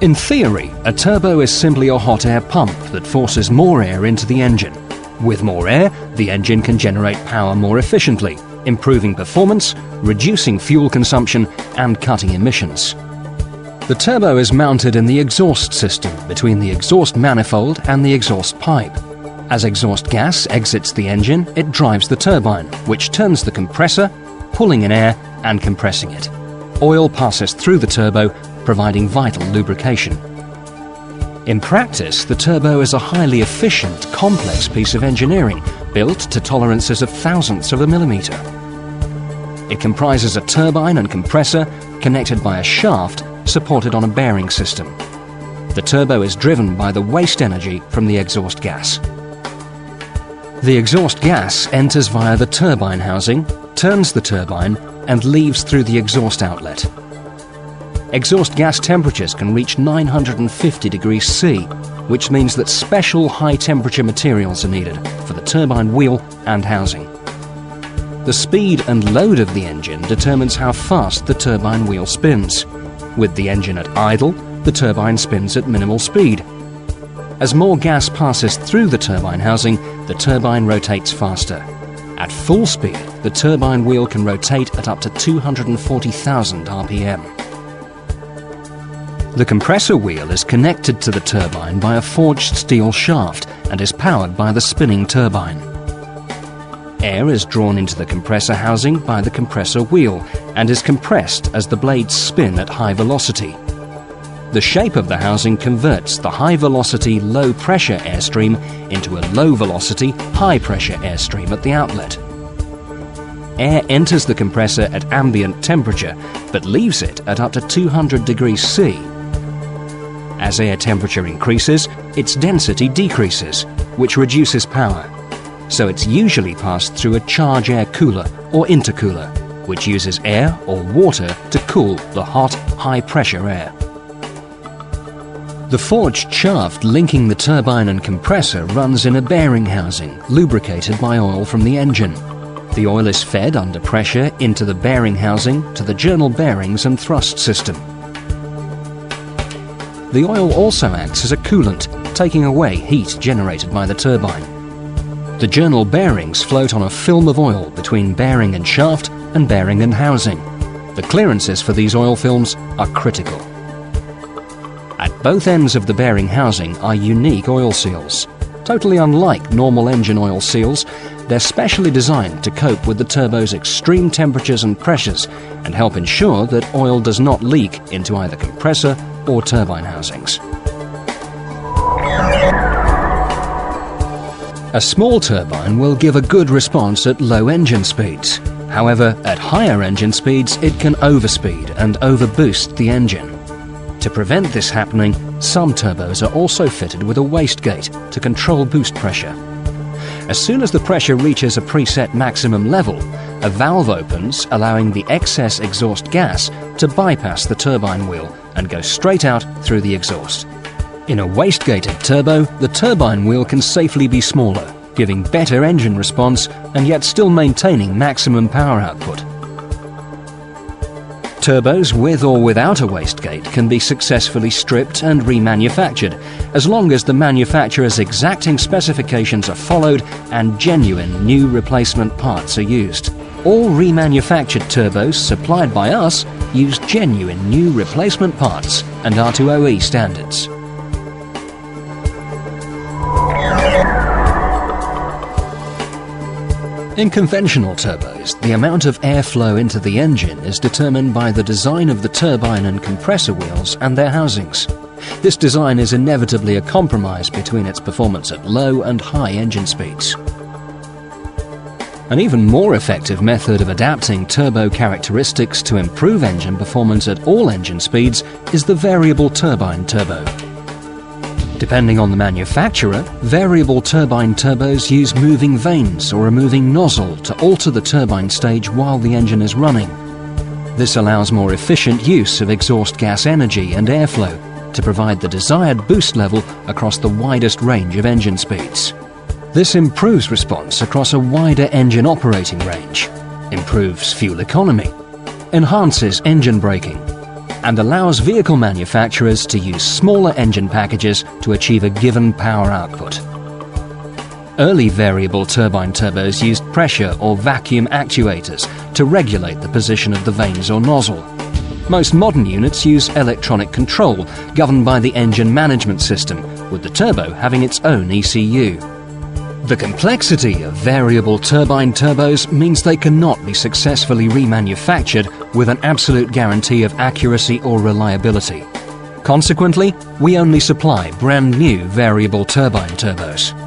In theory, a turbo is simply a hot air pump that forces more air into the engine. With more air, the engine can generate power more efficiently, improving performance, reducing fuel consumption and cutting emissions. The turbo is mounted in the exhaust system between the exhaust manifold and the exhaust pipe. As exhaust gas exits the engine, it drives the turbine, which turns the compressor, pulling in air and compressing it. Oil passes through the turbo, providing vital lubrication. In practice, the turbo is a highly efficient, complex piece of engineering built to tolerances of thousandths of a millimetre. It comprises a turbine and compressor connected by a shaft supported on a bearing system. The turbo is driven by the waste energy from the exhaust gas. The exhaust gas enters via the turbine housing, turns the turbine and leaves through the exhaust outlet. Exhaust gas temperatures can reach 950 degrees C, which means that special high-temperature materials are needed for the turbine wheel and housing. The speed and load of the engine determines how fast the turbine wheel spins. With the engine at idle, the turbine spins at minimal speed. As more gas passes through the turbine housing, the turbine rotates faster. At full speed, the turbine wheel can rotate at up to 240,000 RPM. The compressor wheel is connected to the turbine by a forged steel shaft and is powered by the spinning turbine. Air is drawn into the compressor housing by the compressor wheel and is compressed as the blades spin at high velocity. The shape of the housing converts the high-velocity, low-pressure airstream into a low-velocity, high-pressure airstream at the outlet. Air enters the compressor at ambient temperature, but leaves it at up to 200 degrees C. As air temperature increases, its density decreases, which reduces power. So it's usually passed through a charge air cooler or intercooler, which uses air or water to cool the hot, high-pressure air. The forged shaft linking the turbine and compressor runs in a bearing housing, lubricated by oil from the engine. The oil is fed under pressure into the bearing housing to the journal bearings and thrust system. The oil also acts as a coolant, taking away heat generated by the turbine. The journal bearings float on a film of oil between bearing and shaft and bearing and housing. The clearances for these oil films are critical. At both ends of the bearing housing are unique oil seals. Totally unlike normal engine oil seals, they're specially designed to cope with the turbo's extreme temperatures and pressures and help ensure that oil does not leak into either compressor or turbine housings. A small turbine will give a good response at low engine speeds. However, at higher engine speeds, it can overspeed and overboost the engine. To prevent this happening, some turbos are also fitted with a wastegate to control boost pressure. As soon as the pressure reaches a preset maximum level, a valve opens, allowing the excess exhaust gas to bypass the turbine wheel and go straight out through the exhaust. In a wastegated turbo, the turbine wheel can safely be smaller, giving better engine response and yet still maintaining maximum power output. Turbos with or without a wastegate can be successfully stripped and remanufactured, as long as the manufacturer's exacting specifications are followed and genuine new replacement parts are used. All remanufactured turbos supplied by us use genuine new replacement parts and R2OE standards. In conventional turbos, the amount of airflow into the engine is determined by the design of the turbine and compressor wheels and their housings. This design is inevitably a compromise between its performance at low and high engine speeds. An even more effective method of adapting turbo characteristics to improve engine performance at all engine speeds is the variable turbine turbo. Depending on the manufacturer, variable turbine turbos use moving vanes or a moving nozzle to alter the turbine stage while the engine is running. This allows more efficient use of exhaust gas energy and airflow to provide the desired boost level across the widest range of engine speeds. This improves response across a wider engine operating range, improves fuel economy, enhances engine braking, and allows vehicle manufacturers to use smaller engine packages to achieve a given power output. Early variable turbine turbos used pressure or vacuum actuators to regulate the position of the vanes or nozzle. Most modern units use electronic control governed by the engine management system, with the turbo having its own ECU. The complexity of variable turbine turbos means they cannot be successfully remanufactured with an absolute guarantee of accuracy or reliability. Consequently, we only supply brand new variable turbine turbos.